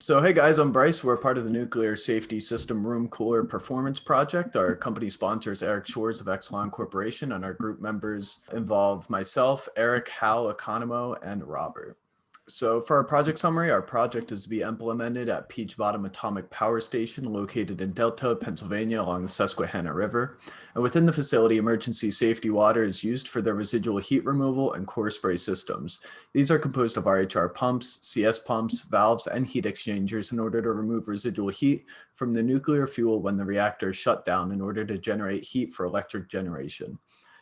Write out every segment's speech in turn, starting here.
So, hey guys, I'm Bryce. We're part of the Nuclear Safety System Room Cooler Performance Project. Our company sponsors Eric Shores of Exelon Corporation, and our group members involve myself, Eric, Hal, Economo, and Robert. So, for our project summary, our project is to be implemented at Peach Bottom Atomic Power Station located in Delta, Pennsylvania along the Susquehanna River. And within the facility, emergency safety water is used for the residual heat removal and core spray systems. These are composed of RHR pumps, CS pumps, valves, and heat exchangers in order to remove residual heat from the nuclear fuel when the reactor is shut down in order to generate heat for electric generation.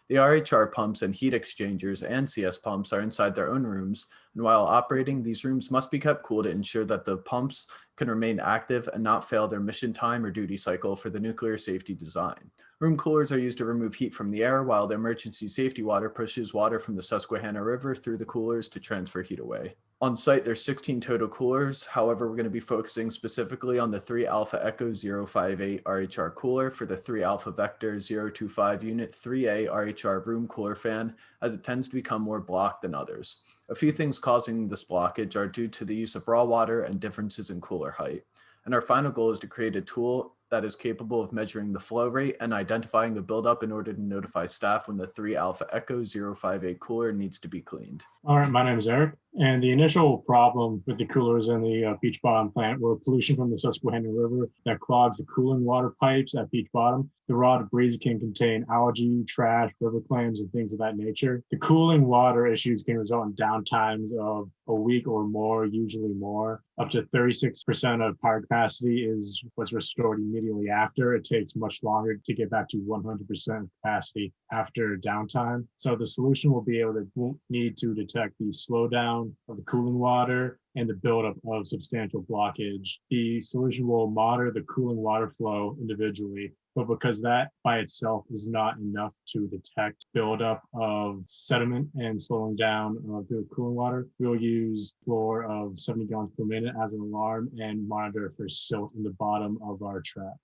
The RHR pumps and heat exchangers and CS pumps are inside their own rooms, and while operating, these rooms must be kept cool to ensure that the pumps can remain active and not fail their mission time or duty cycle for the nuclear safety design. Room coolers are used to remove heat from the air, while the emergency safety water pushes water from the Susquehanna River through the coolers to transfer heat away. On site, there's 16 total coolers. However, we're going to be focusing specifically on the 3 Alpha Echo 058 RHR cooler for the 3 Alpha Vector 025 Unit 3A RHR room cooler fan, as it tends to become more blocked than others. A few things causing this blockage are due to the use of raw water and differences in cooler height. And our final goal is to create a tool that is capable of measuring the flow rate and identifying a buildup in order to notify staff when the 3 Alpha Echo 058 cooler needs to be cleaned. All right, my name is Eric, and the initial problem with the coolers in the Peach Bottom plant were pollution from the Susquehanna River that clogs the cooling water pipes at Peach Bottom. The raw debris can contain algae, trash, river clams, and things of that nature. The cooling water issues can result in downtimes of a week or more, usually more. Up to 36% of power capacity is what's restored immediately after. It takes much longer to get back to 100% capacity after downtime. So the solution will be able to won't need to detect the slowdown of the cooling water and the buildup of substantial blockage. The solution will monitor the cooling water flow individually, but because that by itself is not enough to detect buildup of sediment and slowing down of the cooling water, we'll use floor of 70 gallons per minute as an alarm and monitor for silt in the bottom of our trap.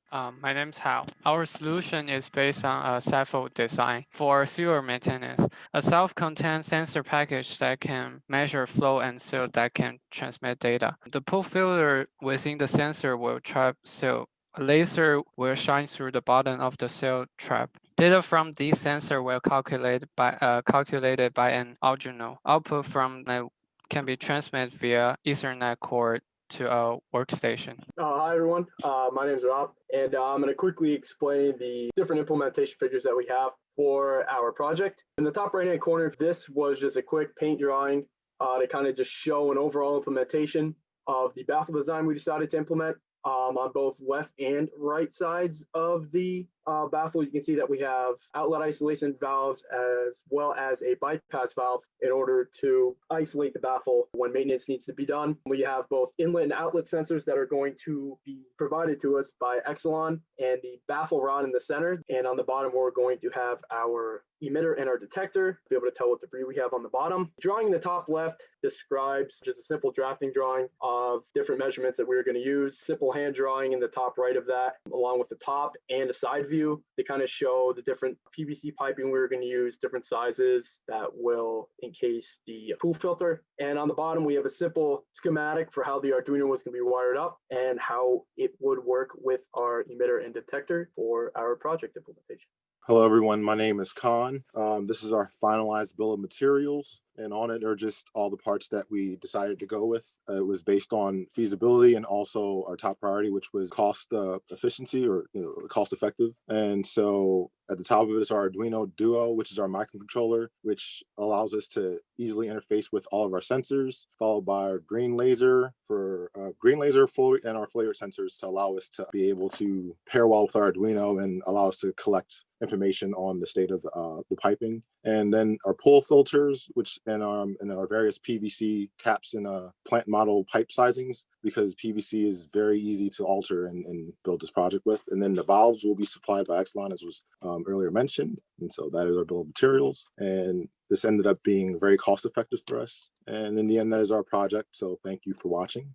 My name's Hal. Our solution is based on a scaffold design for sewer maintenance, a self-contained sensor package that can measure flow and silt that can transmit data. The pool filter within the sensor will trap silt. A laser will shine through the bottom of the silt trap. Data from this sensor will calculated by an Arduino. Output from the can be transmitted via Ethernet cord to a workstation. Hi everyone, my name is Rob, and I'm going to quickly explain the different implementation figures that we have for our project. In the top right hand corner, this was just a quick paint drawing to kind of just show an overall implementation of the baffle design we decided to implement. On both left and right sides of the baffle, you can see that we have outlet isolation valves as well as a bypass valve in order to isolate the baffle when maintenance needs to be done. We have both inlet and outlet sensors that are going to be provided to us by Exelon, and the baffle rod in the center. And on the bottom, we're going to have our emitter and our detector to be able to tell what debris we have on the bottom. Drawing in the top left describes just a simple drafting drawing of different measurements that we're going to use. Simple hand drawing in the top right of that, along with the top and a side view to kind of show the different PVC piping we're going to use, different sizes that will encase the pool filter. And on the bottom, we have a simple schematic for how the Arduino was going to be wired up and how it would work with our emitter and detector for our project implementation. Hello, everyone. My name is Khan. This is our finalized bill of materials, and on it are just all the parts that we decided to go with. It was based on feasibility and also our top priority, which was cost efficiency or cost effective. And so at the top of it is our Arduino Duo, which is our microcontroller, which allows us to easily interface with all of our sensors, followed by our green laser for and our flow rate sensors to allow us to be able to pair well with our Arduino and allow us to collect information on the state of the piping. And then our pull filters, which and our various PVC caps and plant model pipe sizings, because PVC is very easy to alter and build this project with. And then the valves will be supplied by Exelon, as was earlier mentioned. And so that is our bill of materials. And this ended up being very cost effective for us. And in the end, that is our project. So thank you for watching.